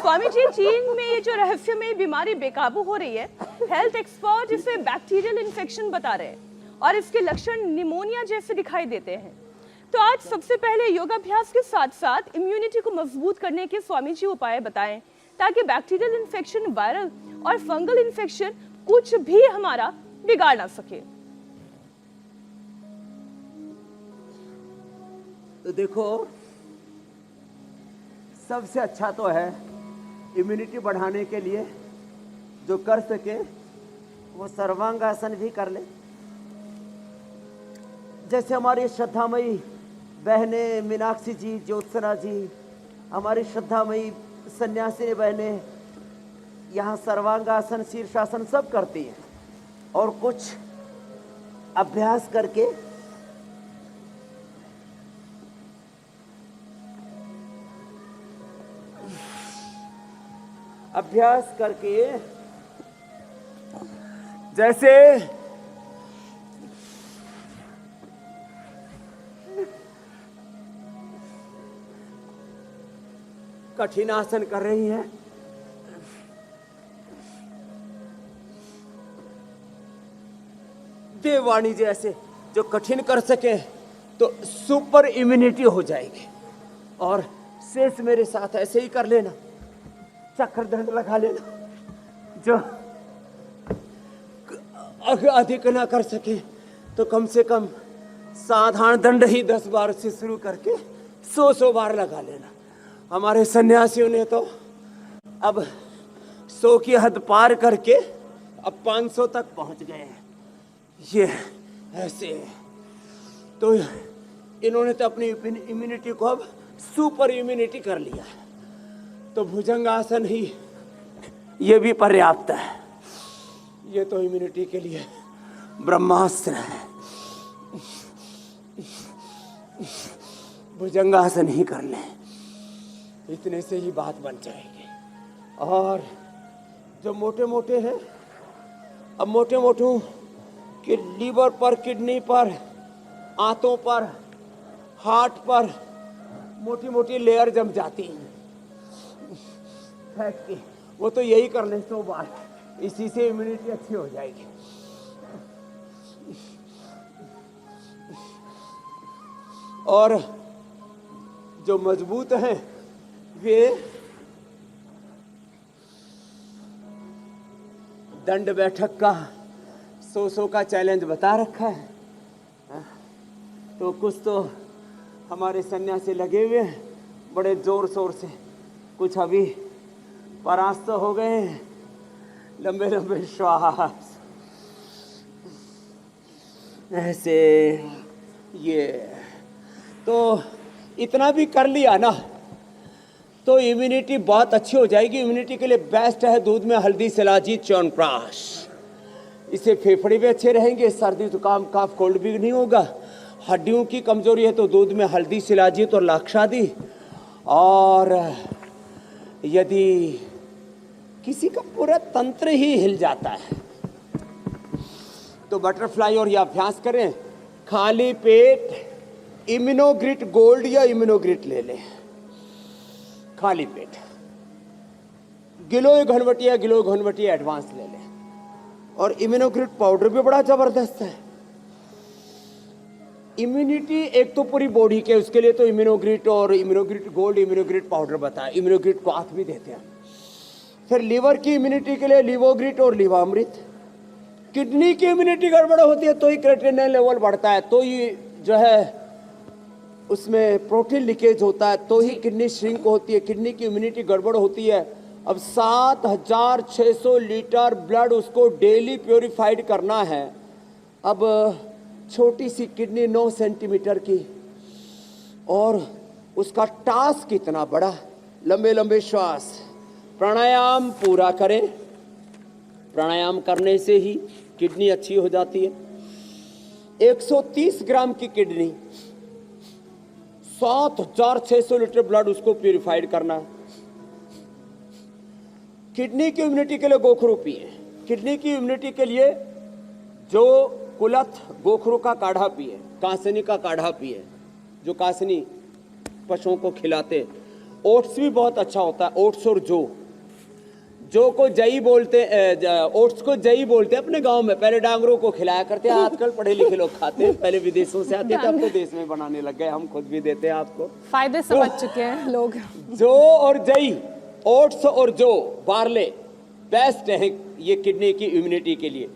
स्वामी जी, चीन में ये जो रहस्यमय बीमारी बेकाबू हो रही है, हेल्थ एक्सपर्ट इसे बैक्टीरियल इन्फेक्शन बता रहे हैं और इसके लक्षण निमोनिया जैसे दिखाई देते हैं। तो आज सबसे पहले योगाभ्यास के साथ साथ इम्यूनिटी को मजबूत करने के स्वामी जी उपाय बताएं, ताकि बैक्टीरियल इन्फेक्शन, वायरल और फंगल इन्फेक्शन कुछ भी हमारा बिगाड़ ना सके। तो देखो, सबसे अच्छा तो है इम्यूनिटी बढ़ाने के लिए जो कर सके वो सर्वांगासन भी कर ले। जैसे हमारी श्रद्धामयी बहने मीनाक्षी जी, ज्योत्सना जी, हमारी श्रद्धामयी सन्यासी बहने यहाँ सर्वांगासन, शीर्षासन सब करती हैं और कुछ अभ्यास करके जैसे कठिन आसन कर रही हैं, देववाणी जैसे जो कठिन कर सके तो सुपर इम्यूनिटी हो जाएगी। और शेष मेरे साथ ऐसे ही कर लेना, चक्र दंड लगा लेना। जो अधिक ना कर सके तो कम से कम साधारण दंड ही 10 बार से शुरू करके 100 बार लगा लेना। हमारे सन्यासियों ने तो अब 100 की हद पार करके अब 500 तक पहुंच गए हैं। ये ऐसे तो इन्होंने तो अपनी इम्यूनिटी को अब सुपर इम्यूनिटी कर लिया है। तो भुजंगासन ही ये भी पर्याप्त है। ये तो इम्यूनिटी के लिए ब्रह्मास्त्र है। भुजंगासन ही कर लें, इतने से ही बात बन जाएगी। और जो मोटे मोटे हैं, अब मोटे मोटों कि लीवर पर, किडनी पर, आंतों पर, हार्ट पर मोटी मोटी लेयर जम जाती हैं फैट की, वो तो यही कर लें 100 बार, इसी से इम्यूनिटी अच्छी हो जाएगी। और जो मजबूत हैं वे दंड बैठक का 100 का चैलेंज बता रखा है। तो कुछ तो हमारे सन्यासी लगे हुए हैं बड़े जोर शोर से, कुछ अभी परास्त हो गए हैं। लंबे लंबे श्वास ऐसे, ये तो इतना भी कर लिया ना तो इम्यूनिटी बहुत अच्छी हो जाएगी। इम्यूनिटी के लिए बेस्ट है दूध में हल्दी, शिलाजीत, च्यवनप्राश। इससे फेफड़े भी अच्छे रहेंगे, सर्दी जुकाम काफ कोल्ड भी नहीं होगा। हड्डियों की कमजोरी है तो दूध में हल्दी, शिलाजीत और लाक्षादी। और यदि किसी का पूरा तंत्र ही हिल जाता है तो बटरफ्लाई और यह अभ्यास करें। खाली पेट इम्यूनोग्रिट गोल्ड या इम्यूनोग्रिट ले लें, खाली पेट। गिलोय घनवटिया एडवांस ले लें। और इम्यूनोग्रिट पाउडर भी बड़ा जबरदस्त है। इम्यूनिटी एक तो पूरी बॉडी के, उसके लिए तो इम्यूनोग्रिट और इम्यूनोग्रिट गोल्ड, इम्यूनोग्रिट पाउडर बताया। इम्यूनोग्रिट क्वाथ भी देते हैं। फिर लिवर की इम्यूनिटी के लिए लिवोग्रिट और लिवामृत। किडनी की इम्यूनिटी गड़बड़ होती है तो ही क्रिएटिनिन लेवल बढ़ता है, तो ही जो है उसमें प्रोटीन लीकेज होता है, तो ही किडनी श्रिंक होती है, किडनी की इम्यूनिटी गड़बड़ होती है। अब 7600 लीटर ब्लड उसको डेली प्योरीफाइड करना है। अब छोटी सी किडनी 9 सेंटीमीटर की, और उसका टास्क कितना बड़ा। लंबे लंबे श्वास, प्राणायाम पूरा करें। प्राणायाम करने से ही किडनी अच्छी हो जाती है। 130 ग्राम की किडनी, 7600 लीटर ब्लड उसको प्यूरिफाइड करना। किडनी की इम्यूनिटी के लिए गोखरू पिए। किडनी की इम्यूनिटी के लिए जो कुलथ गोखरू का काढ़ा पिए, कासनी का काढ़ा पिए, जो कासनी पशुओं को खिलाते, ओट्स भी बहुत अच्छा होता है, ओट्स और जो को जई बोलते, ओट्स को जई बोलते हैं अपने गांव में। पहले डांगरों को खिलाया करते हैं, आजकल पढ़े लिखे लोग खाते हैं, पहले विदेशों से आते थे, अब तो देश में बनाने लग गए, हम खुद भी देते हैं आपको। फायदे समझ चुके हैं लोग। जो और जई, ओट्स और जो, बार्ले बेस्ट है ये किडनी की इम्यूनिटी के लिए।